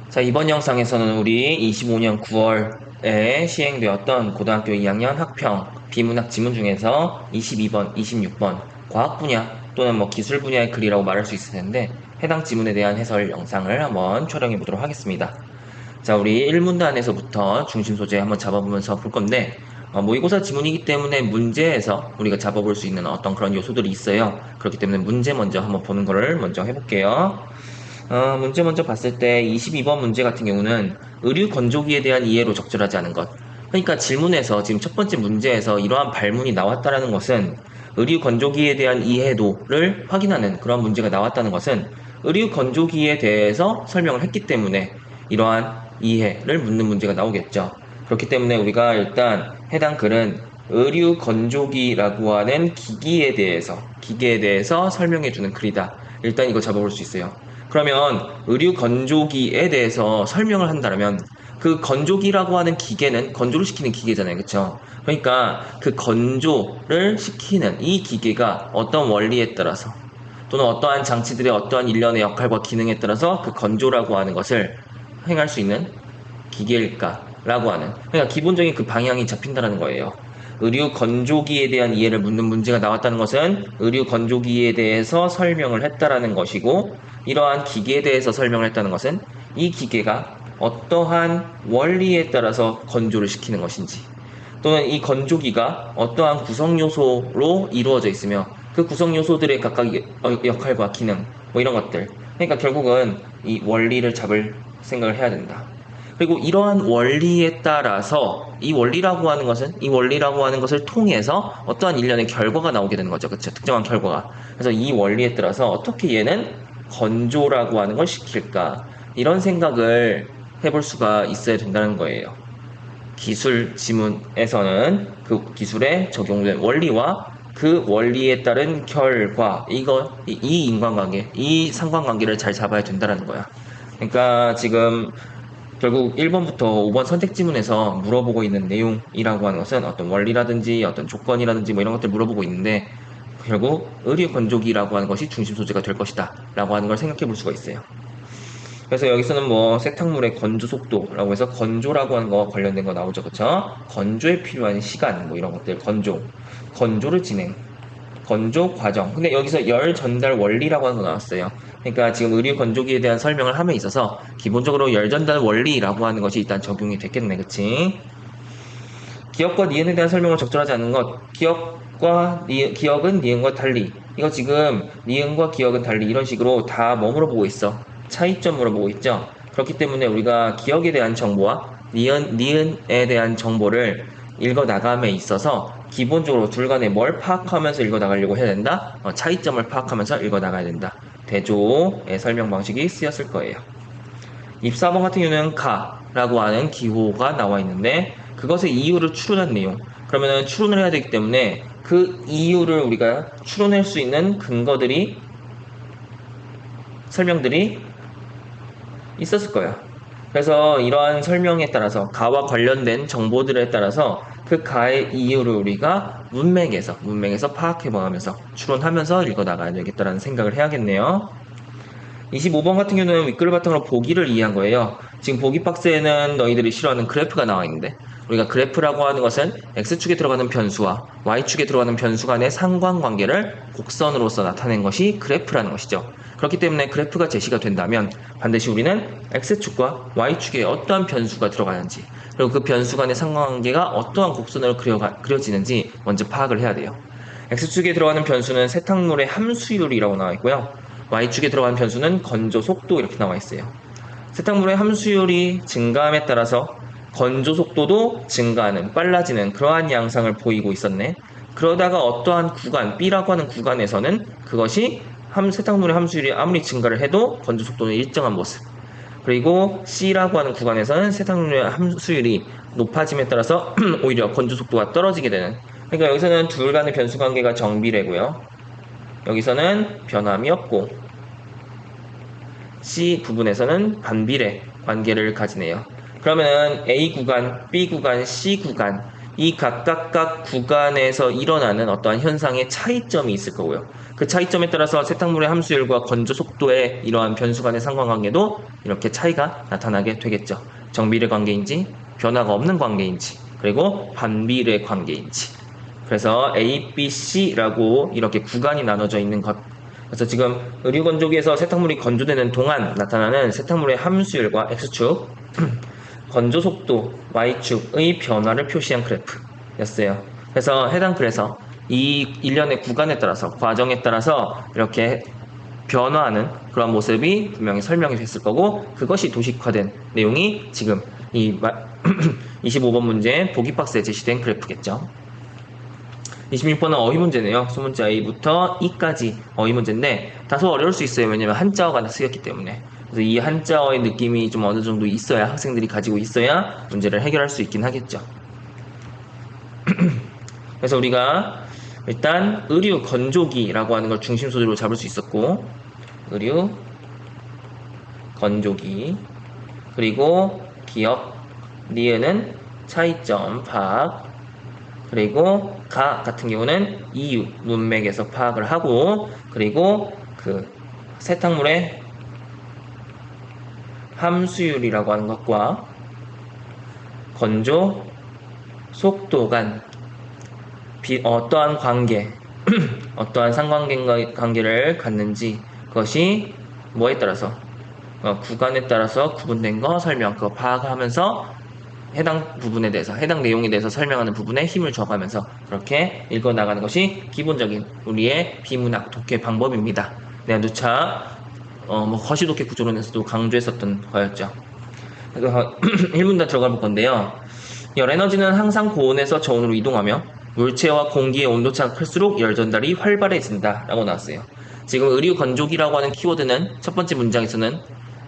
자, 이번 영상에서는 우리 25년 9월에 시행되었던 고등학교 2학년 학평 비문학 지문 중에서 22번, 26번 과학 분야 또는 기술 분야의 글이라고 말할 수 있을 텐데 해당 지문에 대한 해설 영상을 한번 촬영해 보도록 하겠습니다. 자, 우리 1문단에서부터 중심 소재 한번 잡아보면서 볼 건데 모의고사 지문이기 때문에 문제에서 우리가 잡아볼 수 있는 어떤 그런 요소들이 있어요. 그렇기 때문에 문제 먼저 한번 보는 거를 먼저 해볼게요. 문제 먼저 봤을 때 22번 문제 같은 경우는 의류 건조기에 대한 이해로 적절하지 않은 것. 그러니까 질문에서 지금 첫 번째 문제에서 이러한 발문이 나왔다라는 것은 의류 건조기에 대한 이해도를 확인하는 그런 문제가 나왔다는 것은 의류 건조기에 대해서 설명을 했기 때문에 이러한 이해를 묻는 문제가 나오겠죠. 그렇기 때문에 우리가 일단 해당 글은 의류 건조기라고 하는 기기에 대해서 설명해 주는 글이다. 일단 이거 잡아볼 수 있어요. 그러면 의류 건조기에 대해서 설명을 한다면 그 건조기라고 하는 기계는 건조를 시키는 기계잖아요. 그쵸? 그러니까 그 건조를 시키는 이 기계가 어떤 원리에 따라서 또는 어떠한 장치들의 어떠한 일련의 역할과 기능에 따라서 그 건조라고 하는 것을 행할 수 있는 기계일까라고 하는, 그러니까 기본적인 그 방향이 잡힌다는 거예요. 의류 건조기에 대한 이해를 묻는 문제가 나왔다는 것은 의류 건조기에 대해서 설명을 했다라는 것이고, 이러한 기계에 대해서 설명을 했다는 것은 이 기계가 어떠한 원리에 따라서 건조를 시키는 것인지, 또는 이 건조기가 어떠한 구성 요소로 이루어져 있으며 그 구성 요소들의 각각의 역할과 기능 이런 것들, 그러니까 결국은 이 원리를 잡을 생각을 해야 된다. 그리고 이러한 원리에 따라서 이 원리라고 하는 것을 통해서 어떠한 일련의 결과가 나오게 되는 거죠. 그렇죠? 특정한 결과가. 그래서 이 원리에 따라서 어떻게 얘는 건조라고 하는 걸 시킬까? 이런 생각을 해볼 수가 있어야 된다는 거예요. 기술 지문에서는 그 기술에 적용된 원리와 그 원리에 따른 결과, 이 인과관계, 이 상관관계를 잘 잡아야 된다는 거야. 그러니까 지금 결국 1번부터 5번 선택 지문에서 물어보고 있는 내용이라고 하는 것은 어떤 원리라든지 어떤 조건이라든지 이런 것들 물어보고 있는데, 결국 의료 건조기라고 하는 것이 중심 소재가 될 것이다 라고 하는 걸 생각해 볼 수가 있어요. 그래서 여기서는 세탁물의 건조 속도라고 해서 건조라고 하는 거 관련된 거 나오죠. 그쵸? 건조에 필요한 시간 이런 것들, 건조를 건조 과정. 근데 여기서 열 전달 원리라고 하는 거 나왔어요. 그러니까 지금 의류 건조기에 대한 설명을 함에 있어서 기본적으로 열 전달 원리라고 하는 것이 일단 적용이 됐겠네. 그치? 기억과 니은에 대한 설명을 적절하지 않은 것. 기억은 니은과 달리. 이거 지금 니은과 기억은 달리 이런 식으로 다 물어보고 있어. 차이점 물어보고 있죠. 그렇기 때문에 우리가 기억에 대한 정보와 니은에 대한 정보를 읽어 나감에 있어서 기본적으로 둘 간에 뭘 파악하면서 읽어 나가려고 해야 된다? 차이점을 파악하면서 읽어 나가야 된다. 대조의 설명 방식이 쓰였을 거예요. 24번 같은 경우는 가라고 하는 기호가 나와 있는데 그것의 이유를 추론한 내용. 그러면은 추론을 해야 되기 때문에 그 이유를 우리가 추론할 수 있는 설명들이 있었을 거야. 그래서 이러한 설명에 따라서 가와 관련된 정보들에 따라서 그 가의 이유를 우리가 문맥에서 파악해보면서 추론하면서 읽어나가야 되겠다라는 생각을 해야겠네요. 25번 같은 경우는 윗글을 바탕으로 보기를 이해한 거예요. 지금 보기 박스에는 너희들이 싫어하는 그래프가 나와 있는데, 우리가 그래프라고 하는 것은 X축에 들어가는 변수와 Y축에 들어가는 변수 간의 상관관계를 곡선으로서 나타낸 것이 그래프라는 것이죠. 그렇기 때문에 그래프가 제시가 된다면 반드시 우리는 X축과 Y축에 어떠한 변수가 들어가는지, 그리고 그 변수 간의 상관관계가 어떠한 곡선으로 그려지는지 먼저 파악을 해야 돼요. X축에 들어가는 변수는 세탁물의 함수율이라고 나와 있고요. Y축에 들어간 변수는 건조 속도 이렇게 나와 있어요. 세탁물의 함수율이 증가함에 따라서 건조 속도도 증가하는, 빨라지는 그러한 양상을 보이고 있었네. 그러다가 어떠한 구간, B라고 하는 구간에서는 그것이 세탁물의 함수율이 아무리 증가를 해도 건조 속도는 일정한 모습. 그리고 C라고 하는 구간에서는 세탁물의 함수율이 높아짐에 따라서 오히려 건조 속도가 떨어지게 되는. 그러니까 여기서는 둘 간의 변수 관계가 정비례고요. 여기서는 변함이 없고 C 부분에서는 반비례 관계를 가지네요. 그러면 A 구간, B 구간, C 구간 이 각각 구간에서 일어나는 어떠한 현상의 차이점이 있을 거고요. 그 차이점에 따라서 세탁물의 함수율과 건조 속도의 이러한 변수 간의 상관관계도 이렇게 차이가 나타나게 되겠죠. 정비례 관계인지 변화가 없는 관계인지 그리고 반비례 관계인지. 그래서 A, B, C라고 이렇게 구간이 나눠져 있는 것. 그래서 지금 의류건조기에서 세탁물이 건조되는 동안 나타나는 세탁물의 함수율과 X축, 건조 속도 Y축의 변화를 표시한 그래프였어요. 그래서 해당 글에서 이 일련의 구간에 따라서 과정에 따라서 이렇게 변화하는 그런 모습이 분명히 설명이 됐을 거고 그것이 도식화된 내용이 지금 이 25번 문제 보기 박스에 제시된 그래프겠죠. 26번은 어휘 문제네요. 소문자 A부터 E까지 어휘 문제인데 다소 어려울 수 있어요. 왜냐면 한자어가 쓰였기 때문에. 그래서 이 한자어의 느낌이 좀 어느 정도 있어야 학생들이 가지고 있어야 문제를 해결할 수 있긴 하겠죠. 그래서 우리가 일단 의류 건조기라고 하는 걸 중심 소재로 잡을 수 있었고 의류 건조기 그리고 기억 니은은 차이점 파악 그리고 가 같은 경우는 이유 문맥에서 파악을 하고 그리고 그 세탁물의 함수율이라고 하는 것과 건조 속도 간 어떠한 관계 어떠한 상관관계를 갖는지 그것이 뭐에 따라서 구간에 따라서 구분된 거 설명 그거 파악하면서 해당 부분에 대해서 해당 내용에 대해서 설명하는 부분에 힘을 줘가면서 그렇게 읽어나가는 것이 기본적인 우리의 비문학 독해 방법입니다. 내가 누차 거시독해 구조론에서도 강조했었던 거였죠. 그래서 1분 다 들어가 볼 건데요. 열 에너지는 항상 고온에서 저온으로 이동하며 물체와 공기의 온도차가 클수록 열 전달이 활발해진다 라고 나왔어요. 지금 의류 건조기라고 하는 키워드는 첫 번째 문장에서는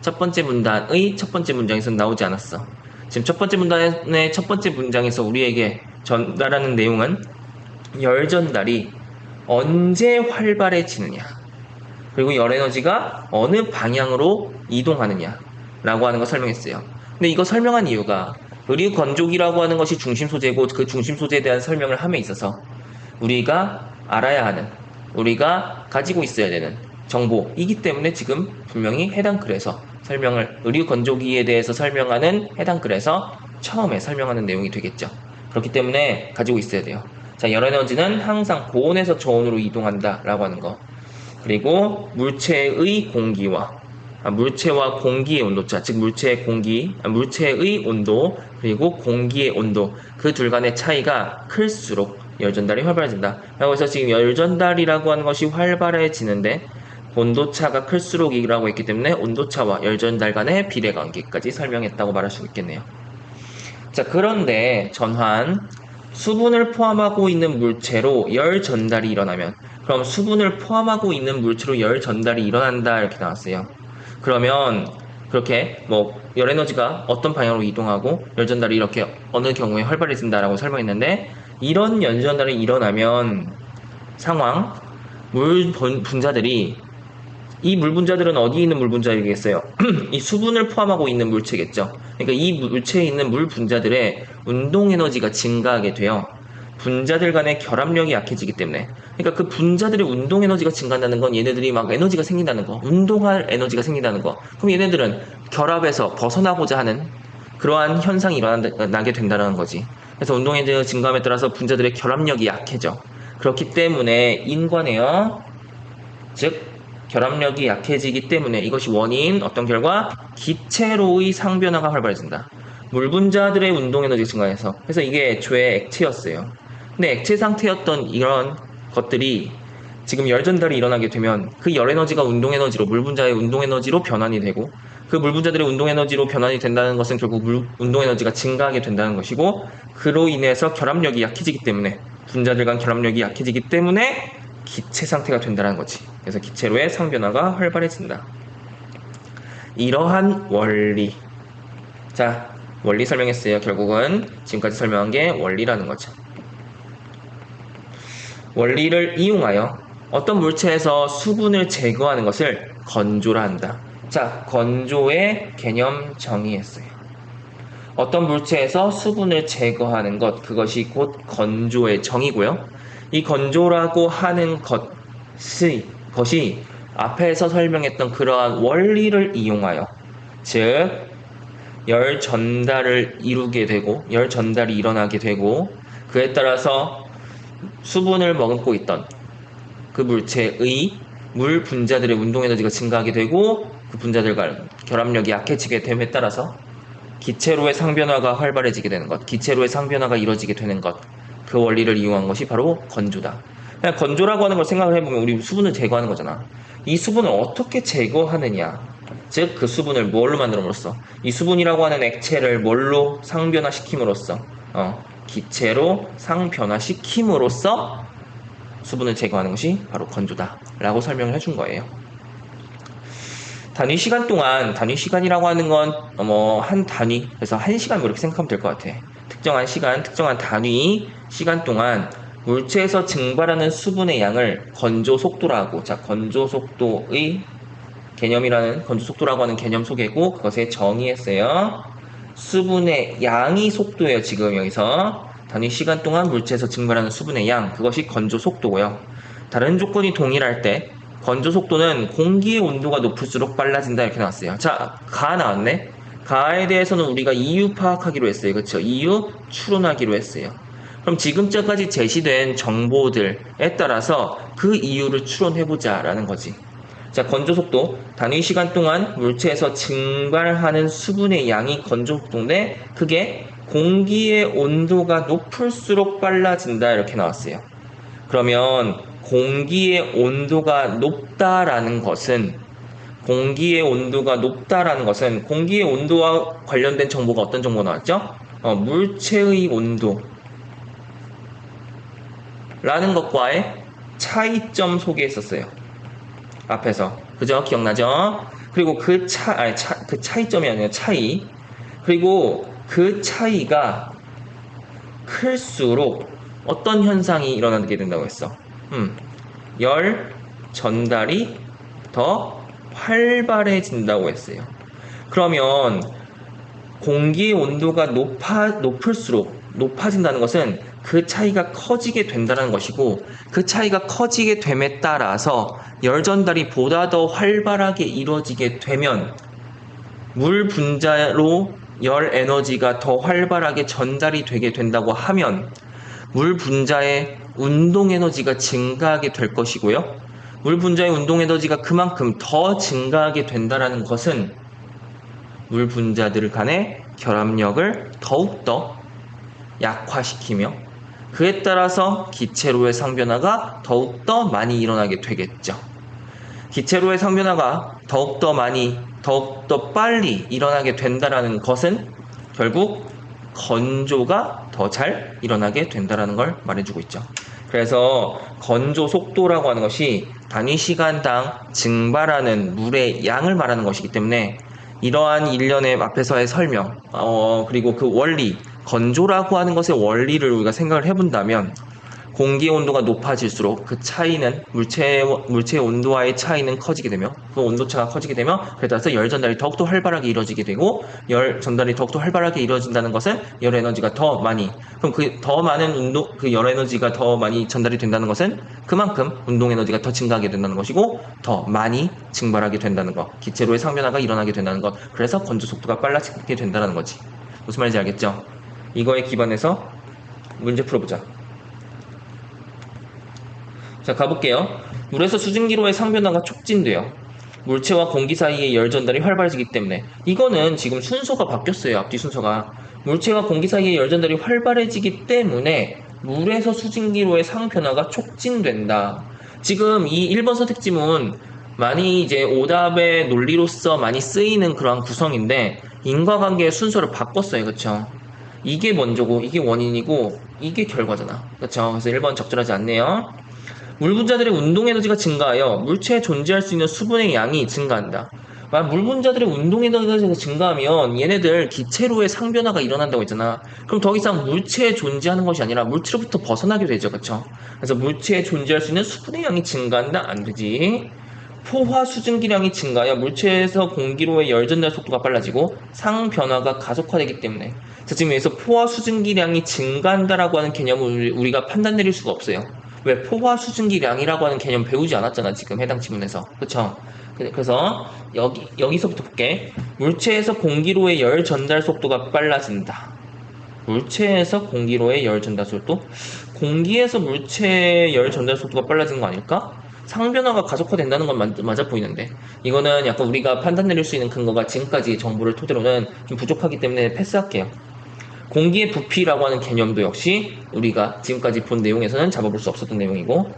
첫 번째 문단의 첫 번째 문장에서는 나오지 않았어. 지금 첫 번째 문단의 첫 번째 문장에서 우리에게 전달하는 내용은 열 전달이 언제 활발해지느냐 그리고 열 에너지가 어느 방향으로 이동하느냐 라고 하는 걸 설명했어요. 근데 이거 설명한 이유가 의류 건조기라고 하는 것이 중심 소재고 그 중심 소재에 대한 설명을 함에 있어서 우리가 알아야 하는 우리가 가지고 있어야 되는 정보이기 때문에 지금 분명히 해당 글에서 설명을 의류 건조기에 대해서 설명하는 해당 글에서 처음에 설명하는 내용이 되겠죠. 그렇기 때문에 가지고 있어야 돼요. 자, 열 에너지는 항상 고온에서 저온으로 이동한다 라고 하는 거 그리고 물체의 공기와 물체와 공기의 온도차, 즉 물체의 온도 그리고 공기의 온도 그 둘 간의 차이가 클수록 열 전달이 활발해진다. 라고 해서 지금 열 전달이라고 하는 것이 활발해지는데 온도차가 클수록이라고 했기 때문에 온도차와 열 전달 간의 비례 관계까지 설명했다고 말할 수 있겠네요. 자, 그런데 전환 수분을 포함하고 있는 물체로 열 전달이 일어나면 그럼 수분을 포함하고 있는 물체로 열 전달이 일어난다 이렇게 나왔어요. 그러면 그렇게 열 에너지가 어떤 방향으로 이동하고 열 전달이 이렇게 어느 경우에 활발해진다라고 설명했는데 이런 열 전달이 일어나면 상황 물 분자들이 이 물 분자들은 어디에 있는 물 분자이겠어요? 이 수분을 포함하고 있는 물체겠죠. 그러니까 이 물체에 있는 물 분자들의 운동 에너지가 증가하게 돼요. 분자들 간의 결합력이 약해지기 때문에. 그러니까 그 분자들의 운동 에너지가 증가한다는 건 얘네들이 막 에너지가 생긴다는 거, 운동할 에너지가 생긴다는 거. 그럼 얘네들은 결합에서 벗어나고자 하는 그러한 현상이 일어나게 된다는 거지. 그래서 운동 에너지가 증가함에 따라서 분자들의 결합력이 약해져. 그렇기 때문에 인과네요. 즉 결합력이 약해지기 때문에 이것이 원인 어떤 결과 기체로의 상변화가 활발해진다. 물 분자들의 운동 에너지가 증가해서 그래서 이게 애초에 액체였어요. 근데 액체 상태였던 이런 것들이 지금 열 전달이 일어나게 되면 그 열 에너지가 운동 에너지로 물 분자의 운동 에너지로 변환이 되고 그 물 분자들의 운동 에너지로 변환이 된다는 것은 결국 운동 에너지가 증가하게 된다는 것이고 그로 인해서 결합력이 약해지기 때문에 분자들 간 결합력이 약해지기 때문에 기체 상태가 된다는 거지. 그래서 기체로의 상변화가 활발해진다. 이러한 원리. 자, 원리 설명했어요. 결국은 지금까지 설명한 게 원리라는 거죠. 원리를 이용하여 어떤 물체에서 수분을 제거하는 것을 건조라 한다. 자, 건조의 개념 정의했어요. 어떤 물체에서 수분을 제거하는 것, 그것이 곧 건조의 정의고요. 이 건조라고 하는 것이 앞에서 설명했던 그러한 원리를 이용하여, 즉, 열 전달을 이루게 되고, 열 전달이 일어나게 되고, 그에 따라서 수분을 머금고 있던 그 물체의 물 분자들의 운동 에너지가 증가하게 되고, 그 분자들과 결합력이 약해지게 됨에 따라서 기체로의 상변화가 활발해지게 되는 것, 기체로의 상변화가 이루어지게 되는 것, 그 원리를 이용한 것이 바로 건조다. 그냥 건조라고 하는 걸 생각을 해보면 우리 수분을 제거하는 거잖아. 이 수분을 어떻게 제거하느냐, 즉 그 수분을 뭘로 만들어으로써, 이 수분이라고 하는 액체를 뭘로 상변화시킴으로써, 기체로 상변화시킴으로써 수분을 제거하는 것이 바로 건조다 라고 설명을 해준 거예요. 단위 시간 동안, 단위 시간이라고 하는 건 한 단위, 그래서 1시간 뭐 이렇게 생각하면 될 것 같아. 특정한 시간, 특정한 단위 시간 동안 물체에서 증발하는 수분의 양을 건조 속도라고, 자, 건조 속도의 개념이라는, 건조 속도라고 하는 개념 소개고, 그것에 정의했어요. 수분의 양이 속도예요. 지금 여기서 단위 시간 동안 물체에서 증발하는 수분의 양, 그것이 건조 속도고요. 다른 조건이 동일할 때 건조 속도는 공기의 온도가 높을수록 빨라진다 이렇게 나왔어요. 자, 가 나왔네. 가에 대해서는 우리가 이유 파악하기로 했어요. 그렇죠? 이유 추론하기로 했어요. 그럼 지금까지 제시된 정보들에 따라서 그 이유를 추론해보자 라는 거지. 자, 건조 속도, 단위 시간 동안 물체에서 증발하는 수분의 양이 건조 속도인데 그게 공기의 온도가 높을수록 빨라진다 이렇게 나왔어요. 그러면 공기의 온도가 높다라는 것은, 공기의 온도와 관련된 정보가 어떤 정보가 나왔죠? 물체의 온도라는 것과의 차이점 소개했었어요. 앞에서. 그죠? 기억나죠? 그리고 그 차이점이 아니라 차이. 그리고 그 차이가 클수록 어떤 현상이 일어나게 된다고 했어? 열 전달이 더 활발해진다고 했어요. 그러면 공기의 온도가 높아진다는 것은 그 차이가 커지게 된다는 것이고, 그 차이가 커지게 됨에 따라서 열 전달이 보다 더 활발하게 이루어지게 되면 물 분자로 열 에너지가 더 활발하게 전달이 되게 된다고 하면 물 분자의 운동 에너지가 증가하게 될 것이고요. 물 분자의 운동 에너지가 그만큼 더 증가하게 된다는 것은 물 분자들 간의 결합력을 더욱더 약화시키며 그에 따라서 기체로의 상변화가 더욱더 많이 일어나게 되겠죠. 기체로의 상변화가 더욱더 빨리 일어나게 된다는 것은 결국 건조가 더 잘 일어나게 된다는 걸 말해주고 있죠. 그래서 건조 속도라고 하는 것이 단위 시간당 증발하는 물의 양을 말하는 것이기 때문에 이러한 일련의 앞에서의 설명, 그리고 그 원리, 건조라고 하는 것의 원리를 우리가 생각을 해본다면 공기의 온도가 높아질수록 그 차이는 물체의 온도와의 차이는 커지게 되며 그 온도차가 커지게 되며 그에 따라서 열 전달이 더욱더 활발하게 이루어지게 되고 열 전달이 더욱더 활발하게 이루어진다는 것은 열 에너지가 더 많이 그럼 그 더 많은 그 열 에너지가 더 많이 전달이 된다는 것은 그만큼 운동 에너지가 더 증가하게 된다는 것이고 더 많이 증발하게 된다는 것, 기체로의 상변화가 일어나게 된다는 것, 그래서 건조 속도가 빨라지게 된다는 거지. 무슨 말인지 알겠죠? 이거에 기반해서 문제 풀어보자. 자, 가볼게요. 물에서 수증기로의 상변화가 촉진돼요. 물체와 공기 사이의 열 전달이 활발해지기 때문에. 이거는 지금 순서가 바뀌었어요. 앞뒤 순서가. 물체와 공기 사이의 열 전달이 활발해지기 때문에 물에서 수증기로의 상변화가 촉진된다. 지금 이 1번 선택지문 많이 이제 오답의 논리로서 많이 쓰이는 그러한 구성인데 인과관계의 순서를 바꿨어요. 그쵸? 이게 먼저고 이게 원인이고 이게 결과잖아. 그쵸? 그래서 1번 적절하지 않네요. 물 분자들의 운동 에너지가 증가하여 물체에 존재할 수 있는 수분의 양이 증가한다. 물 분자들의 운동 에너지가 증가하면 얘네들 기체로의 상변화가 일어난다고 했잖아. 그럼 더 이상 물체에 존재하는 것이 아니라 물체로부터 벗어나게 되죠. 그쵸? 그래서 물체에 존재할 수 있는 수분의 양이 증가한다? 안 되지. 포화 수증기량이 증가하여 물체에서 공기로의 열 전달 속도가 빨라지고 상변화가 가속화되기 때문에. 자, 지금 여기서 포화 수증기량이 증가한다라고 하는 개념을 우리가 판단 내릴 수가 없어요. 왜? 포화 수증기량이라고 하는 개념 배우지 않았잖아, 지금 해당 지문에서. 그쵸? 그래서 여기서부터 볼게. 물체에서 공기로의 열 전달 속도가 빨라진다. 물체에서 공기로의 열 전달 속도? 공기에서 물체의 열 전달 속도가 빨라지는 거 아닐까? 상변화가 가속화된다는 건 맞아 보이는데, 이거는 약간 우리가 판단 내릴 수 있는 근거가 지금까지 정보를 토대로는 좀 부족하기 때문에 패스할게요. 공기의 부피라고 하는 개념도 역시 우리가 지금까지 본 내용에서는 잡아볼 수 없었던 내용이고,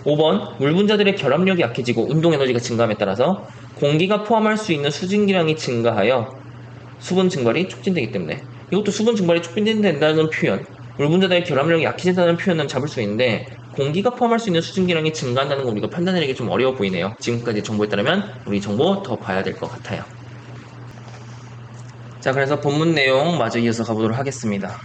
5번 물 분자들의 결합력이 약해지고 운동 에너지가 증가함에 따라서 공기가 포함할 수 있는 수증기량이 증가하여 수분 증발이 촉진되기 때문에. 이것도 수분 증발이 촉진된다는 표현, 물 분자들의 결합력이 약해진다는 표현은 잡을 수 있는데, 공기가 포함할 수 있는 수증기량이 증가한다는 건 우리가 판단하기 좀 어려워 보이네요. 지금까지 정보에 따르면 우리 정보 더 봐야 될 것 같아요. 자, 그래서 본문 내용 마저 이어서 가보도록 하겠습니다.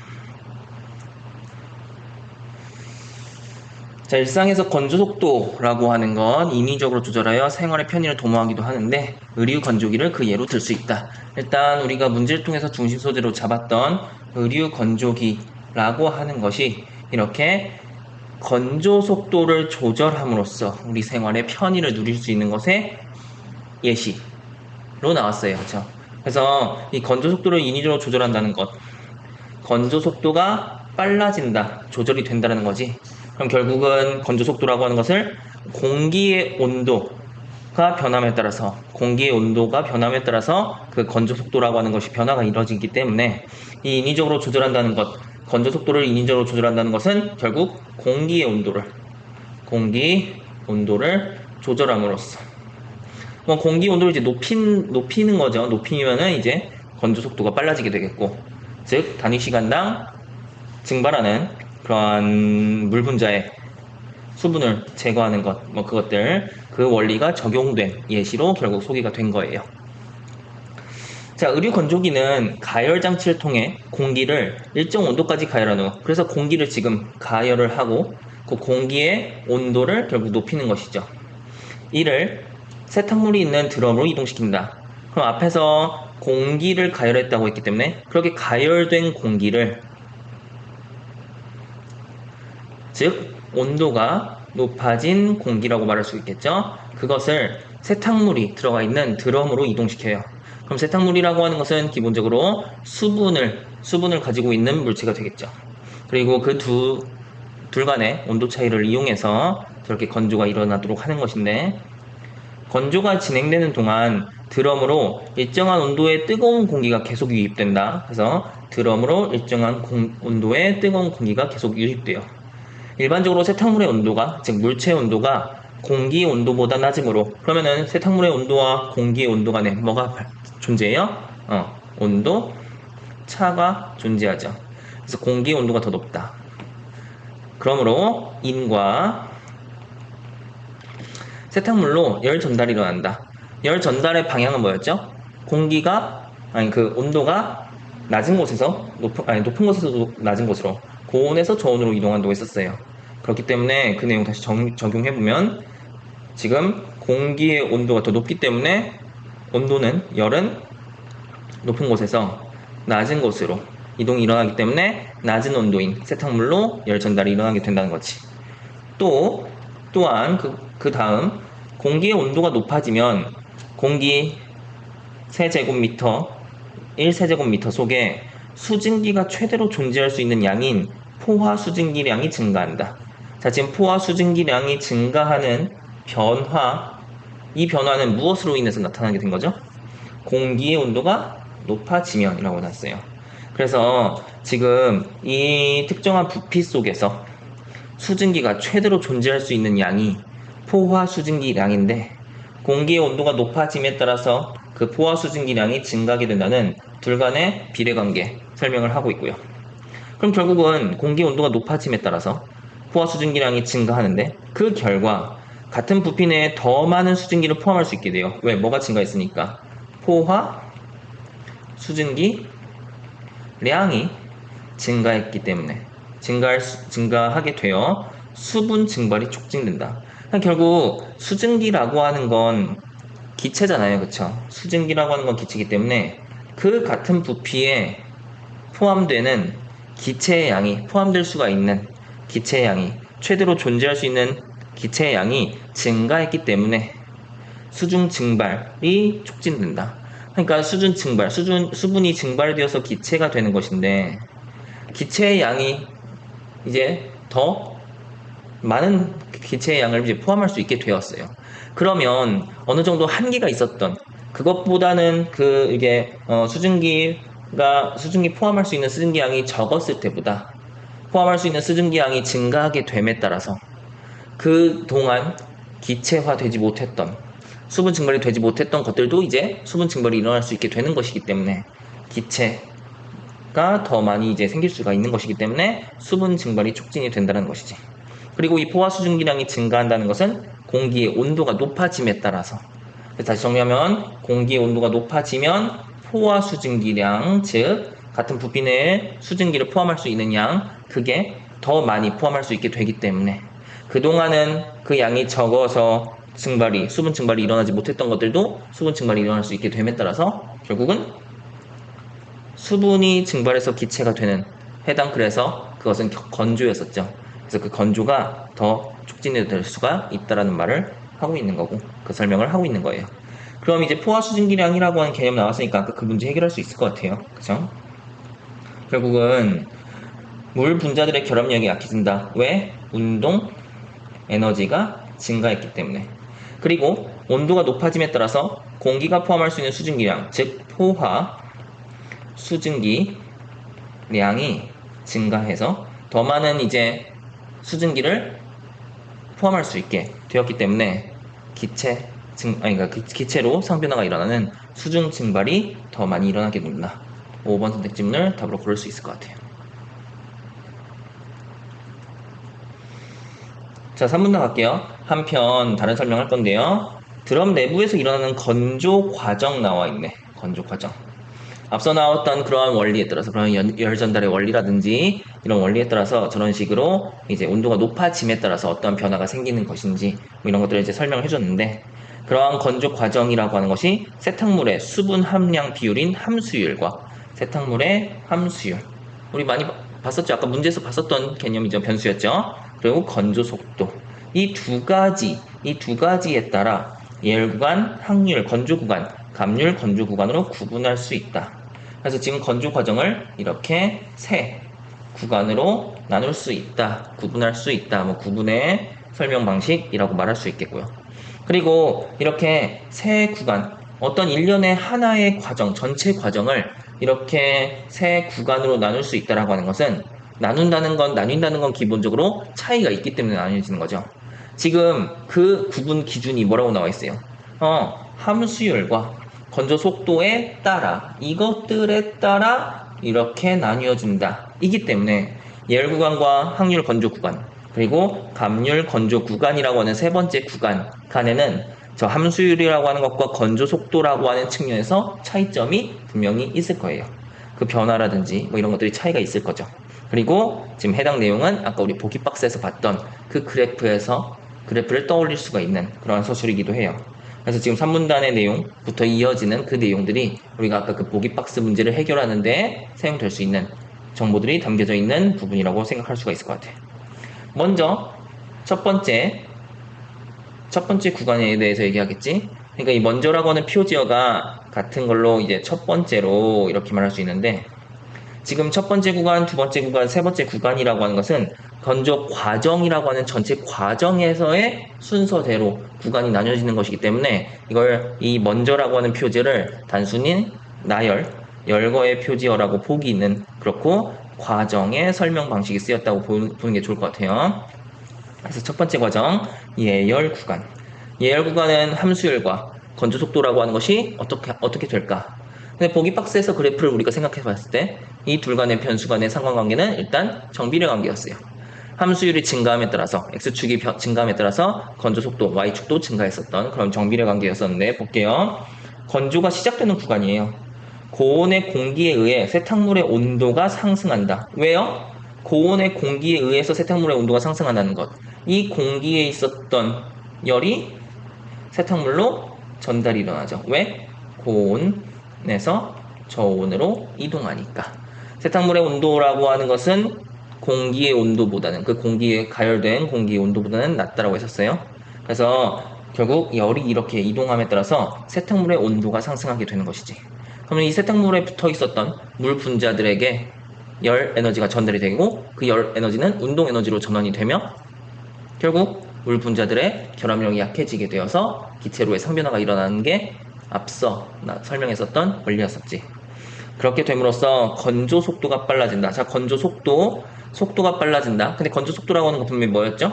자, 일상에서 건조 속도라고 하는 건 인위적으로 조절하여 생활의 편의를 도모하기도 하는데, 의류 건조기를 그 예로 들 수 있다. 일단 우리가 문제를 통해서 중심 소재로 잡았던 의류 건조기라고 하는 것이 이렇게 건조 속도를 조절함으로써 우리 생활의 편의를 누릴 수 있는 것의 예시로 나왔어요. 그렇죠? 그래서 이 건조 속도를 인위적으로 조절한다는 것, 건조 속도가 빨라진다, 조절이 된다는 거지. 그럼 결국은 건조 속도라고 하는 것을 공기의 온도가 변함에 따라서, 공기의 온도가 변함에 따라서 그 건조 속도라고 하는 것이 변화가 이루어지기 때문에, 이 인위적으로 조절한다는 것, 건조 속도를 인위적으로 조절한다는 것은 결국 공기 온도를 조절함으로써, 뭐 공기 온도를 이제 높이는 거죠. 높이면은 이제 건조 속도가 빨라지게 되겠고, 즉 단위 시간당 증발하는 그러한 물 분자의 수분을 제거하는 것, 뭐 그것들, 그 원리가 적용된 예시로 결국 소개가 된 거예요. 자, 의류 건조기는 가열 장치를 통해 공기를 일정 온도까지 가열한 후, 그래서 공기를 지금 가열을 하고 그 공기의 온도를 결국 높이는 것이죠. 이를 세탁물이 있는 드럼으로 이동시킨다. 그럼 앞에서 공기를 가열했다고 했기 때문에 그렇게 가열된 공기를, 즉 온도가 높아진 공기라고 말할 수 있겠죠. 그것을 세탁물이 들어가 있는 드럼으로 이동시켜요. 그럼 세탁물이라고 하는 것은 기본적으로 수분을 가지고 있는 물체가 되겠죠. 그리고 그 둘 간의 온도 차이를 이용해서 저렇게 건조가 일어나도록 하는 것인데, 건조가 진행되는 동안 드럼으로 일정한 온도의 뜨거운 공기가 계속 유입된다. 그래서 드럼으로 일정한 온도의 뜨거운 공기가 계속 유입돼요. 일반적으로 세탁물의 온도가, 즉 물체의 온도가 공기 온도보다 낮으므로, 그러면은 세탁물의 온도와 공기의 온도 간에 뭐가 존재해요? 온도 차가 존재하죠. 그래서 공기의 온도가 더 높다. 그러므로 인과 세탁물로 열 전달이 일어난다. 열 전달의 방향은 뭐였죠? 온도가 낮은 곳에서 높은 곳에서 낮은 곳으로, 고온에서 저온으로 이동한다고 했었어요. 그렇기 때문에 그 내용 다시 적용해보면, 지금 공기의 온도가 더 높기 때문에 열은 높은 곳에서 낮은 곳으로 이동이 일어나기 때문에 낮은 온도인 세탁물로 열 전달이 일어나게 된다는 거지. 또한 그 다음, 공기의 온도가 높아지면 공기 1세제곱미터 속에 수증기가 최대로 존재할 수 있는 양인 포화 수증기량이 증가한다. 자, 지금 포화 수증기량이 증가하는 이 변화는 무엇으로 인해서 나타나게 된 거죠? 공기의 온도가 높아지면 이라고 해놨어요. 그래서 지금 이 특정한 부피 속에서 수증기가 최대로 존재할 수 있는 양이 포화 수증기량인데, 공기의 온도가 높아짐에 따라서 그 포화 수증기량이 증가하게 된다는 둘 간의 비례관계 설명을 하고 있고요. 그럼 결국은 공기 온도가 높아짐에 따라서 포화 수증기량이 증가하는데, 그 결과 같은 부피 내에 더 많은 수증기를 포함할 수 있게 돼요. 왜? 뭐가 증가했으니까. 포화 수증기량이 증가했기 때문에 증가하게 되어 수분 증발이 촉진된다. 결국 수증기라고 하는 건 기체잖아요. 그쵸? 수증기라고 하는 건 기체이기 때문에 그 같은 부피에 포함되는 기체의 양이 포함될 수가 있는 기체의 양이 최대로 존재할 수 있는 기체의 양이 증가했기 때문에 수중 증발이 촉진된다. 그러니까 수중 증발, 수분이 증발되어서 기체가 되는 것인데 기체의 양이 이제 더 많은 기체의 양을 이제 포함할 수 있게 되었어요. 그러면 어느 정도 한계가 있었던 그것보다는 이게 수증기 포함할 수 있는 수증기 양이 적었을 때보다 포함할 수 있는 수증기 양이 증가하게 됨에 따라서 그동안 기체화되지 못했던 수분 증발이 되지 못했던 것들도 이제 수분 증발이 일어날 수 있게 되는 것이기 때문에 기체가 더 많이 이제 생길 수가 있는 것이기 때문에 수분 증발이 촉진이 된다는 것이지. 그리고 이 포화 수증기량이 증가한다는 것은 공기의 온도가 높아짐에 따라서, 다시 정리하면 공기의 온도가 높아지면 포화 수증기량, 즉 같은 부피 내에 수증기를 포함할 수 있는 양, 그게 더 많이 포함할 수 있게 되기 때문에 그동안은 그 양이 적어서 수분 증발이 일어나지 못했던 것들도 수분 증발이 일어날 수 있게 됨에 따라서 결국은 수분이 증발해서 기체가 되는 그래서 그것은 건조였었죠. 그래서 그 건조가 더 촉진이 될 수가 있다라는 말을 하고 있는 거고, 그 설명을 하고 있는 거예요. 그럼 이제 포화 수증기량이라고 하는 개념 나왔으니까 아까 그 문제 해결할 수 있을 것 같아요. 그죠? 결국은 물 분자들의 결합력이 약해진다. 왜? 운동 에너지가 증가했기 때문에. 그리고 온도가 높아짐에 따라서 공기가 포함할 수 있는 수증기량, 즉 포화 수증기량이 증가해서 더 많은 이제 수증기를 포함할 수 있게 되었기 때문에 그러니까 기체로 상변화가 일어나는 수중 증발이 더 많이 일어나게 된다. 5번 선택 질문을 답으로 고를 수 있을 것 같아요. 자, 3분 나갈게요. 한편 다른 설명할 건데요. 드럼 내부에서 일어나는 건조 과정 나와 있네. 건조 과정. 앞서 나왔던 그러한 원리에 따라서, 그런 열 전달의 원리라든지 이런 원리에 따라서 저런 식으로 이제 온도가 높아짐에 따라서 어떤 변화가 생기는 것인지 뭐 이런 것들을 이제 설명을 해줬는데, 그러한 건조 과정이라고 하는 것이 세탁물의 수분 함량 비율인 함수율과 세탁물의 함수율, 우리 많이 봤었죠. 아까 문제에서 봤었던 개념이죠. 변수였죠. 그리고 건조 속도, 이 두 가지에 따라 예열 구간, 항률 건조 구간, 감률 건조 구간으로 구분할 수 있다. 그래서 지금 건조 과정을 이렇게 세 구간으로 나눌 수 있다, 구분할 수 있다, 뭐 구분의 설명 방식이라고 말할 수 있겠고요. 그리고 이렇게 세 구간, 어떤 일련의 하나의 과정, 전체 과정을 이렇게 세 구간으로 나눌 수 있다라고 하는 것은 나눈다는 건 기본적으로 차이가 있기 때문에 나뉘어지는 거죠. 지금 그 구분 기준이 뭐라고 나와 있어요? 함수율과 건조 속도에 따라, 이것들에 따라 이렇게 나뉘어진다. 이기 때문에 예열 구간과 항률 건조 구간, 그리고 감률 건조 구간이라고 하는 세 번째 구간 간에는 저 함수율이라고 하는 것과 건조 속도라고 하는 측면에서 차이점이 분명히 있을 거예요. 그 변화라든지 뭐 이런 것들이 차이가 있을 거죠. 그리고 지금 해당 내용은 아까 우리 보기 박스에서 봤던 그 그래프를 떠올릴 수가 있는 그런 서술이기도 해요. 그래서 지금 3분단의 내용부터 이어지는 그 내용들이 우리가 아까 그 보기 박스 문제를 해결하는데 사용될 수 있는 정보들이 담겨져 있는 부분이라고 생각할 수가 있을 것 같아요. 먼저 첫 번째 구간에 대해서 얘기하겠지. 그러니까 이 먼저라고 하는 표지어가 같은 걸로 이제 첫 번째로 이렇게 말할 수 있는데, 지금 첫 번째 구간, 두 번째 구간, 세 번째 구간이라고 하는 것은 건조 과정이라고 하는 전체 과정에서의 순서대로 구간이 나뉘어지는 것이기 때문에 이걸 이 먼저라고 하는 표지를 단순히 열거의 표지어라고 보기는 그렇고 과정의 설명 방식이 쓰였다고 보는 게 좋을 것 같아요. 그래서 첫 번째 과정, 예열 구간. 예열 구간은 함수율과 건조 속도라고 하는 것이 어떻게 될까? 근데 보기 박스에서 그래프를 우리가 생각해 봤을 때 이 둘 간의 변수 간의 상관관계는 일단 정비례 관계였어요. 함수율이 증가함에 따라서 x축이 증가함에 따라서 건조 속도 y축도 증가했었던 그런 정비례 관계였었는데, 볼게요. 건조가 시작되는 구간이에요. 고온의 공기에 의해 세탁물의 온도가 상승한다. 왜요? 고온의 공기에 의해서 세탁물의 온도가 상승한다는 것. 이 공기에 있었던 열이 세탁물로 전달이 일어나죠. 왜? 고온에서 저온으로 이동하니까. 세탁물의 온도라고 하는 것은 공기의 온도보다는, 그 공기에 가열된 공기의 온도보다는 낮다라고 했었어요. 그래서 결국 열이 이렇게 이동함에 따라서 세탁물의 온도가 상승하게 되는 것이지. 그러면 이 세탁물에 붙어 있었던 물 분자들에게 열 에너지가 전달이 되고, 그 열 에너지는 운동 에너지로 전환이 되며 결국 물 분자들의 결합력이 약해지게 되어서 기체로의 상변화가 일어나는 게 앞서 설명했었던 원리였었지. 그렇게 됨으로써 건조 속도가 빨라진다. 자, 건조 속도가 빨라진다. 근데 건조 속도라고 하는 거 분명히 뭐였죠?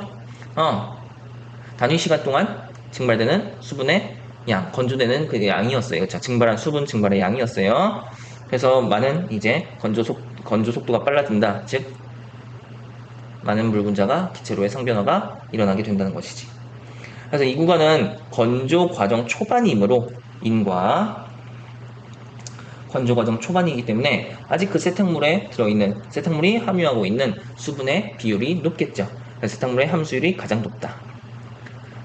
단위 시간 동안 증발되는 수분의 양, 건조되는 그 양이었어요. 자, 증발한 수분 증발의 양이었어요. 그래서 많은 이제 건조 속도가 빨라진다. 즉 많은 물 분자가 기체로의 상변화가 일어나게 된다는 것이지. 그래서 이 구간은 건조 과정 초반이므로 인과 건조 과정 초반이기 때문에 아직 그 세탁물이 함유하고 있는 수분의 비율이 높겠죠. 그래서 세탁물의 함수율이 가장 높다.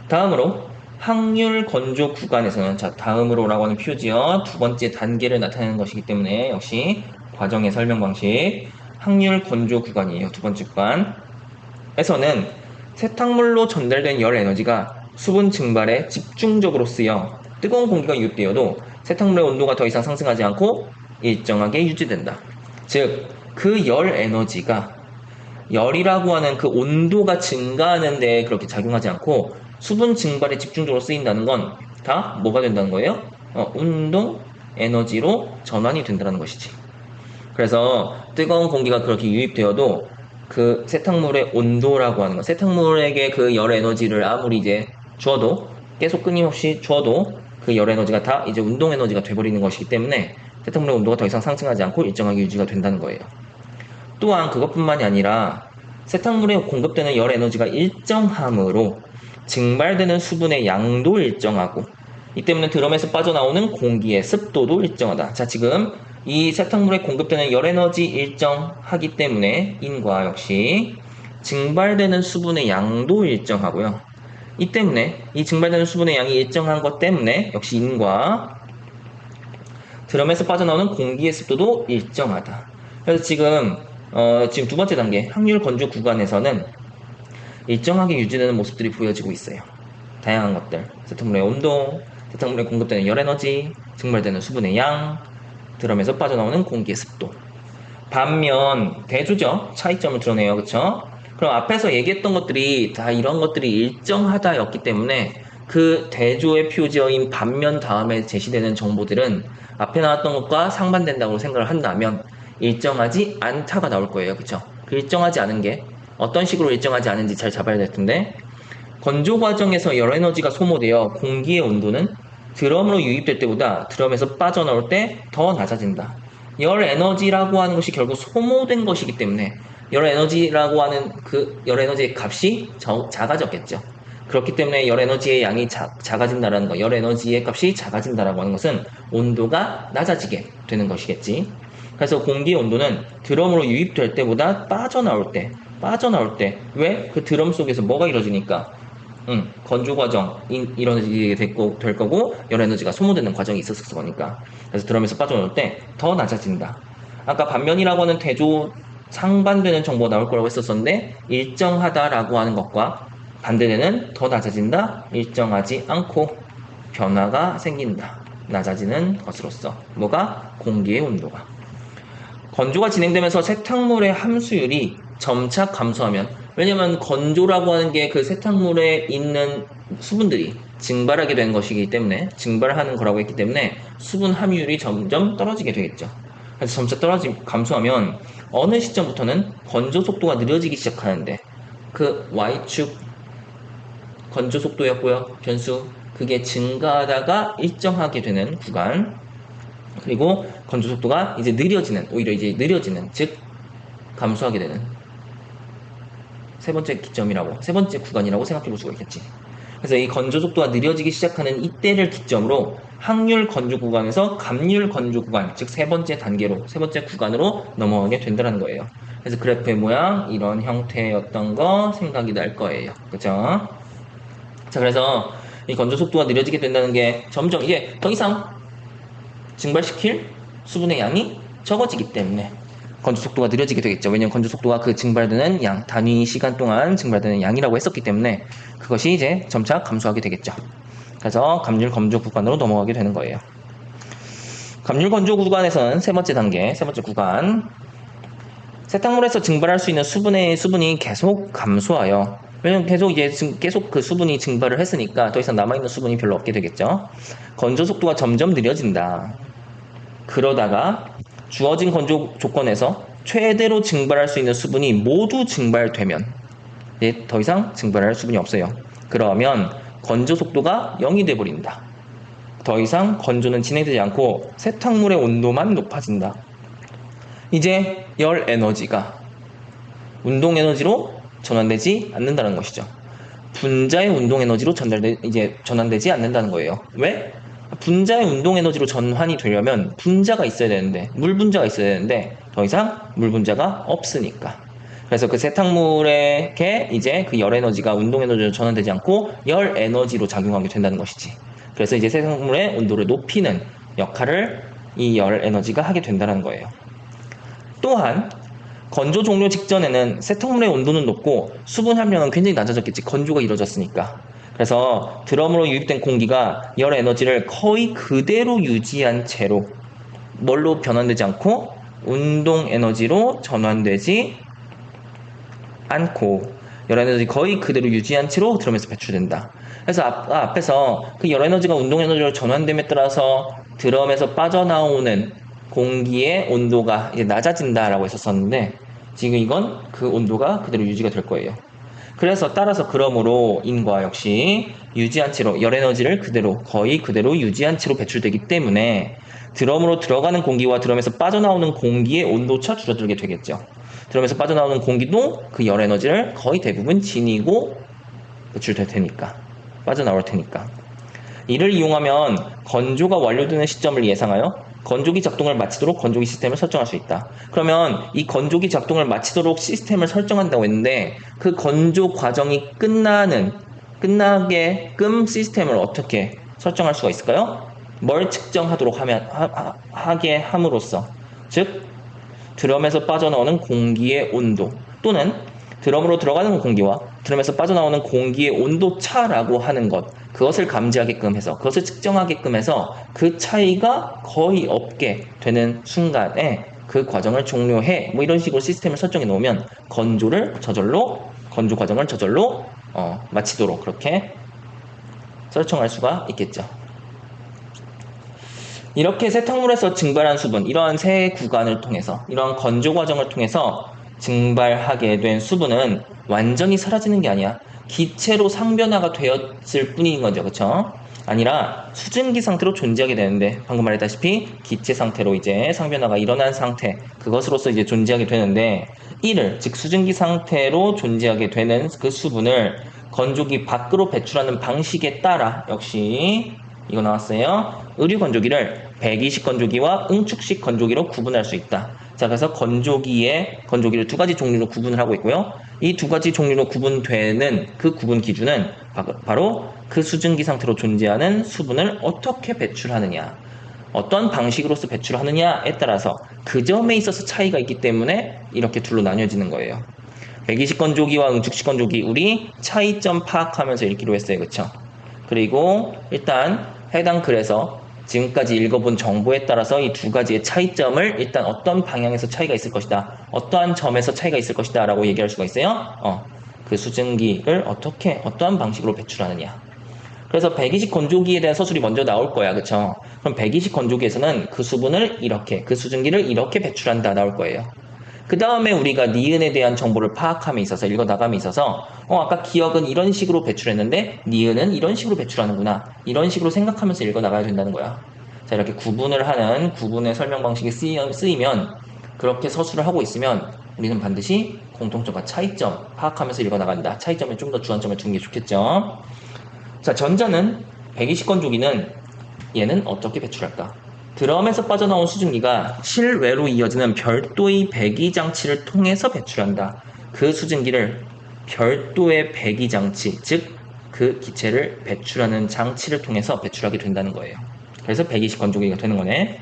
다음으로 항률 건조 구간에서는, 자, 다음으로라고 하는 표지어 두 번째 단계를 나타내는 것이기 때문에 역시 과정의 설명 방식, 항률 건조 구간이에요. 두 번째 구간에서는 세탁물로 전달된 열 에너지가 수분 증발에 집중적으로 쓰여 뜨거운 공기가 유입되어도 세탁물의 온도가 더 이상 상승하지 않고 일정하게 유지된다. 즉, 그 열 에너지가 열이라고 하는 그 온도가 증가하는 데 그렇게 작용하지 않고 수분 증발에 집중적으로 쓰인다는 건 다 뭐가 된다는 거예요? 운동 에너지로 전환이 된다는 것이지. 그래서 뜨거운 공기가 그렇게 유입되어도 그 세탁물의 온도라고 하는 것, 세탁물에게 그 열 에너지를 아무리 이제 주어도, 계속 끊임없이 주어도 그 열 에너지가 다 이제 운동 에너지가 돼버리는 것이기 때문에 세탁물의 온도가 더 이상 상승하지 않고 일정하게 유지가 된다는 거예요. 또한 그것뿐만이 아니라 세탁물에 공급되는 열 에너지가 일정하므로 증발되는 수분의 양도 일정하고, 이 때문에 드럼에서 빠져나오는 공기의 습도도 일정하다. 자, 지금 이 세탁물에 공급되는 열 에너지 일정하기 때문에 인과 역시 증발되는 수분의 양도 일정하고요. 이 때문에 이 증발되는 수분의 양이 일정한 것 때문에 역시 인과 드럼에서 빠져나오는 공기의 습도도 일정하다. 그래서 지금 두 번째 단계 항률 건조 구간에서는 일정하게 유지되는 모습들이 보여지고 있어요. 다양한 것들, 세탁물의 온도, 세탁물에 공급되는 열 에너지, 증발되는 수분의 양, 드럼에서 빠져나오는 공기의 습도. 반면 대조죠. 차이점을 드러내요. 그쵸? 그럼 앞에서 얘기했던 것들이 다 이런 것들이 일정하다였기 때문에 그 대조의 표지어인 반면 다음에 제시되는 정보들은 앞에 나왔던 것과 상반된다고 생각을 한다면 일정하지 않다가 나올 거예요. 그쵸? 그 일정하지 않은 게 어떤 식으로 일정하지 않은지 잘 잡아야 될 텐데, 건조 과정에서 열 에너지가 소모되어 공기의 온도는 드럼으로 유입될 때보다 드럼에서 빠져나올 때 더 낮아진다. 열 에너지라고 하는 것이 결국 소모된 것이기 때문에 열 에너지라고 하는 그 열 에너지의 값이 작아졌겠죠. 그렇기 때문에 열 에너지의 양이 작아진다라는 거, 열 에너지의 값이 작아진다라고 하는 것은 온도가 낮아지게 되는 것이겠지. 그래서 공기의 온도는 드럼으로 유입될 때보다 빠져나올 때, 왜? 그 드럼 속에서 뭐가 이루어지니까? 건조 과정 이루어지게 될 거고, 열 에너지가 소모되는 과정이 있었을 거니까. 그래서 드럼에서 빠져나올 때 더 낮아진다. 아까 반면이라고 하는 대조 상반되는 정보가 나올 거라고 했었었는데, 일정하다라고 하는 것과 반대되는 더 낮아진다, 일정하지 않고 변화가 생긴다. 낮아지는 것으로서 뭐가? 공기의 온도가. 건조가 진행되면서 세탁물의 함수율이 점차 감소하면, 왜냐면 건조라고 하는 게 그 세탁물에 있는 수분들이 증발하게 된 것이기 때문에, 증발하는 거라고 했기 때문에 수분 함유율이 점점 떨어지게 되겠죠. 그래서 점차 감소하면 어느 시점부터는 건조 속도가 느려지기 시작하는데, 그 Y축 건조 속도였고요. 변수 그게 증가하다가 일정하게 되는 구간, 그리고 건조 속도가 이제 오히려 이제 느려지는, 즉 감소하게 되는 세 번째 구간이라고 생각해 볼 수가 있겠지. 그래서 이 건조 속도가 느려지기 시작하는 이때를 기점으로 항률 건조 구간에서 감률 건조 구간, 즉 세 번째 구간으로 넘어가게 된다는 거예요. 그래서 그래프의 모양 이런 형태였던 거 생각이 날 거예요. 그죠? 자, 그래서 이 건조 속도가 느려지게 된다는 게 점점 이게 더 이상 증발시킬 수분의 양이 적어지기 때문에 건조 속도가 느려지게 되겠죠. 왜냐면 건조 속도가 그 증발되는 양, 단위 시간 동안 증발되는 양이라고 했었기 때문에 그것이 이제 점차 감소하게 되겠죠. 그래서 감률 건조 구간으로 넘어가게 되는 거예요. 감률 건조 구간에서는 세 번째 단계, 세 번째 구간. 세탁물에서 증발할 수 있는 수분이 계속 감소하여, 왜냐면 계속 그 수분이 증발을 했으니까 더 이상 남아있는 수분이 별로 없게 되겠죠. 건조 속도가 점점 느려진다. 그러다가 주어진 건조 조건에서 최대로 증발할 수 있는 수분이 모두 증발되면 이제 더 이상 증발할 수분이 없어요. 그러면 건조 속도가 0이 돼버린다. 더 이상 건조는 진행되지 않고 세탁물의 온도만 높아진다. 이제 열 에너지가 운동 에너지로 전환되지 않는다는 것이죠. 분자의 운동 에너지로 전환되지 않는다는 거예요. 왜? 분자의 운동 에너지로 전환이 되려면 분자가 있어야 되는데, 물 분자가 있어야 되는데 더 이상 물 분자가 없으니까. 그래서 그 세탁물에게 이제 그 열 에너지가 운동 에너지로 전환되지 않고 열 에너지로 작용하게 된다는 것이지. 그래서 이제 세탁물의 온도를 높이는 역할을 이 열 에너지가 하게 된다는 거예요. 또한 건조 종료 직전에는 세탁물의 온도는 높고 수분 함량은 굉장히 낮아졌겠지. 건조가 이루어졌으니까. 그래서 드럼으로 유입된 공기가 열 에너지를 거의 그대로 유지한 채로 뭘로 변환되지 않고 운동 에너지로 전환되지 않고 열 에너지 거의 그대로 유지한 채로 드럼에서 배출된다. 그래서 앞에서 그 열 에너지가 운동 에너지로 전환됨에 따라서 드럼에서 빠져나오는 공기의 온도가 이제 낮아진다라고 했었는데 지금 이건 그 온도가 그대로 유지가 될 거예요. 그래서 따라서 그러므로 인과 역시 유지한 채로 열 에너지를 거의 그대로 유지한 채로 배출되기 때문에 드럼으로 들어가는 공기와 드럼에서 빠져나오는 공기의 온도차 줄어들게 되겠죠. 드럼에서 빠져나오는 공기도 그 열 에너지를 거의 대부분 지니고 배출될 테니까, 빠져나올 테니까. 이를 이용하면 건조가 완료되는 시점을 예상하여 건조기 작동을 마치도록 건조기 시스템을 설정할 수 있다. 그러면 이 건조기 작동을 마치도록 시스템을 설정한다고 했는데 그 건조 과정이 끝나게끔 시스템을 어떻게 설정할 수가 있을까요? 뭘 측정하도록 하게 함으로써, 즉 드럼에서 빠져나오는 공기의 온도 또는 드럼으로 들어가는 공기와 드럼에서 빠져나오는 공기의 온도 차라고 하는 것, 그것을 감지하게끔 해서, 그것을 측정하게끔 해서 그 차이가 거의 없게 되는 순간에 그 과정을 종료해. 뭐 이런 식으로 시스템을 설정해 놓으면 건조 과정을 저절로 마치도록 그렇게 설정할 수가 있겠죠. 이렇게 세탁물에서 증발한 수분, 이러한 세 구간을 통해서, 이러한 건조 과정을 통해서 증발하게 된 수분은 완전히 사라지는 게 아니야. 기체로 상변화가 되었을 뿐인 거죠. 그쵸? 아니라 수증기 상태로 존재하게 되는데, 방금 말했다시피 기체 상태로 이제 상변화가 일어난 상태, 그것으로서 이제 존재하게 되는데, 즉 수증기 상태로 존재하게 되는 그 수분을 건조기 밖으로 배출하는 방식에 따라, 역시 이거 나왔어요. 의류 건조기를 120 건조기와 응축식 건조기로 구분할 수 있다. 자, 그래서 건조기를 두 가지 종류로 구분을 하고 있고요. 이 두 가지 종류로 구분되는 그 구분 기준은 바로 그 수증기 상태로 존재하는 수분을 어떻게 배출하느냐, 어떤 방식으로서 배출하느냐에 따라서 그 점에 있어서 차이가 있기 때문에 이렇게 둘로 나뉘어지는 거예요. 120 건조기와 응축식 건조기, 우리 차이점 파악하면서 읽기로 했어요. 그쵸? 그리고 일단 해당 글에서 지금까지 읽어본 정보에 따라서 이 두 가지의 차이점을 일단 어떤 방향에서 차이가 있을 것이다, 어떠한 점에서 차이가 있을 것이다 라고 얘기할 수가 있어요. 그 수증기를 어떠한 방식으로 배출하느냐. 그래서 120 건조기에 대한 서술이 먼저 나올 거야. 그쵸? 그럼 120 건조기에서는 그 수분을 그 수증기를 이렇게 배출한다 나올 거예요. 그 다음에 우리가 니은에 대한 정보를 파악함에 있어서, 읽어나감에 있어서 아까 기억은 이런 식으로 배출했는데 니은은 이런 식으로 배출하는구나, 이런 식으로 생각하면서 읽어나가야 된다는 거야. 자, 이렇게 구분을 하는 구분의 설명 방식이 쓰이면, 그렇게 서술을 하고 있으면 우리는 반드시 공통점과 차이점 파악하면서 읽어나간다. 차이점에 좀 더 주안점을 두는 게 좋겠죠. 자, 전자는 120 건조기는 얘는 어떻게 배출할까? 드럼에서 빠져나온 수증기가 실외로 이어지는 별도의 배기장치를 통해서 배출한다. 그 수증기를 별도의 배기장치, 즉 그 기체를 배출하는 장치를 통해서 배출하게 된다는 거예요. 그래서 120 건조기가 되는 거네.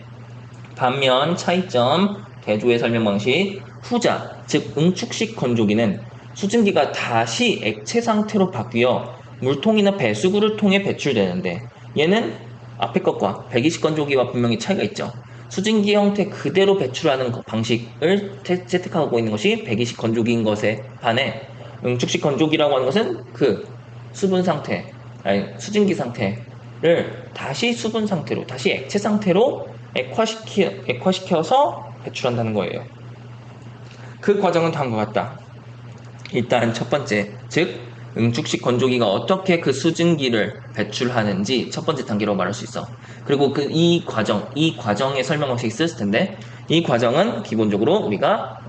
반면 차이점 대조의 설명 방식 후자 즉 응축식 건조기는 수증기가 다시 액체 상태로 바뀌어 물통이나 배수구를 통해 배출되는데 얘는 앞에 것과 120 건조기와 분명히 차이가 있죠. 수증기 형태 그대로 배출하는 방식을 채택하고 있는 것이 120 건조기인 것에 반해 응축식 건조기라고 하는 것은 그 수분 상태, 아니 수증기 상태를 다시 수분 상태로, 다시 액체 상태로 액화시켜서 배출한다는 거예요. 그 과정은 다음과 같다. 일단 첫 번째, 즉 응축식 건조기가 어떻게 그 수증기를 배출하는지 첫 번째 단계로 말할 수 있어. 그리고 이 과정의 설명 방식이 있을 텐데 이 과정은 기본적으로 우리가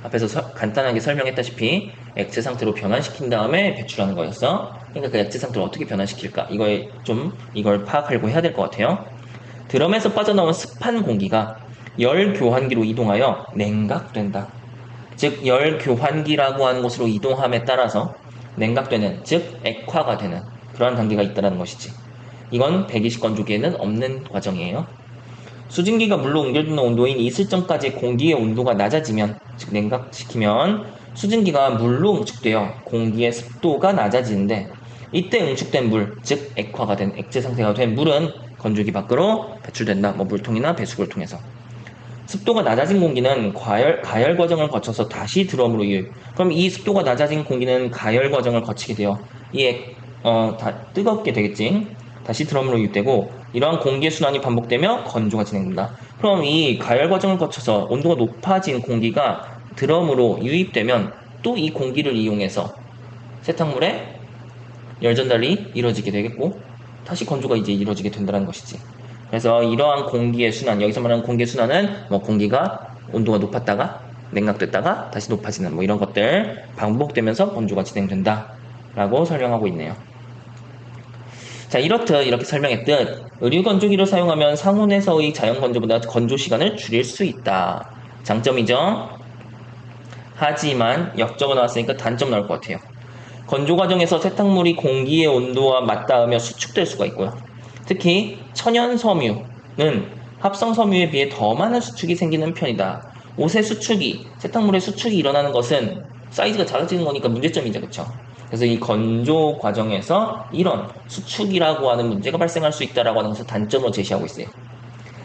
앞에서 간단하게 설명했다시피 액체 상태로 변환시킨 다음에 배출하는 거였어. 그러니까 그 액체 상태를 어떻게 변환시킬까? 이걸 파악하려고 해야 될 것 같아요. 드럼에서 빠져나온 습한 공기가 열 교환기로 이동하여 냉각된다. 즉, 열 교환기라고 하는 곳으로 이동함에 따라서 냉각되는, 즉 액화가 되는 그러한 단계가 있다는 것이지. 이건 120 건조기에는 없는 과정이에요. 수증기가 물로 옮겨지는 온도인 있을 전까지 공기의 온도가 낮아지면, 즉 냉각시키면 수증기가 물로 응축되어 공기의 습도가 낮아지는데 이때 응축된 물, 즉 액화가 된 액체 상태가 된 물은 건조기 밖으로 배출된다. 물통이나 배수구를 통해서. 습도가 낮아진 공기는 가열 과정을 거쳐서 다시 드럼으로 유입. 그럼 이 습도가 낮아진 공기는 가열 과정을 거치게 돼요. 다 뜨겁게 되겠지. 다시 드럼으로 유입되고 이러한 공기의 순환이 반복되며 건조가 진행된다. 그럼 이 가열 과정을 거쳐서 온도가 높아진 공기가 드럼으로 유입되면 또 이 공기를 이용해서 세탁물에 열 전달이 이루어지게 되겠고 다시 건조가 이제 이루어지게 된다는 것이지. 그래서 이러한 공기의 순환, 여기서 말하는 공기의 순환은 공기가 온도가 높았다가 냉각됐다가 다시 높아지는 이런 것들 반복되면서 건조가 진행된다 라고 설명하고 있네요. 자, 이렇게 설명했듯 의류 건조기를 사용하면 상온에서의 자연 건조보다 건조 시간을 줄일 수 있다. 장점이죠. 하지만 역적어 나왔으니까 단점 나올 것 같아요. 건조 과정에서 세탁물이 공기의 온도와 맞닿으며 수축될 수가 있고요. 특히 천연 섬유는 합성 섬유에 비해 더 많은 수축이 생기는 편이다. 옷의 수축이, 세탁물의 수축이 일어나는 것은 사이즈가 작아지는 거니까 문제점이죠. 그쵸? 그래서 이 건조 과정에서 이런 수축이라고 하는 문제가 발생할 수 있다라고 하는 것을 단점으로 제시하고 있어요.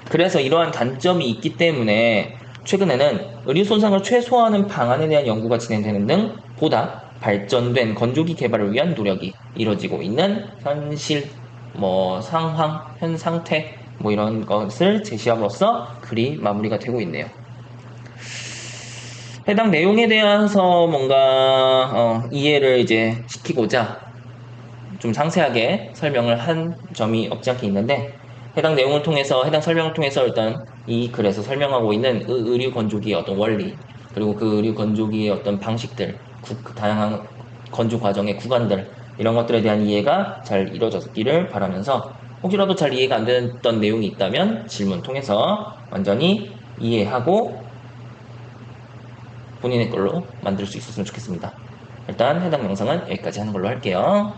그래서 이러한 단점이 있기 때문에 최근에는 의류 손상을 최소화하는 방안에 대한 연구가 진행되는 등 보다 발전된 건조기 개발을 위한 노력이 이루어지고 있는 현실, 상황, 현 상태, 이런 것을 제시함으로써 글이 마무리가 되고 있네요. 해당 내용에 대해서 뭔가 이해를 이제 시키고자 좀 상세하게 설명을 한 점이 없지 않게 있는데 해당 설명을 통해서 일단 이 글에서 설명하고 있는 의류 건조기의 어떤 원리 그리고 그 의류 건조기의 어떤 방식들 다양한 건조 과정의 구간들 이런 것들에 대한 이해가 잘 이루어졌기를 바라면서 혹시라도 잘 이해가 안 됐던 내용이 있다면 질문 통해서 완전히 이해하고 본인의 걸로 만들 수 있었으면 좋겠습니다. 일단 해당 영상은 여기까지 하는 걸로 할게요.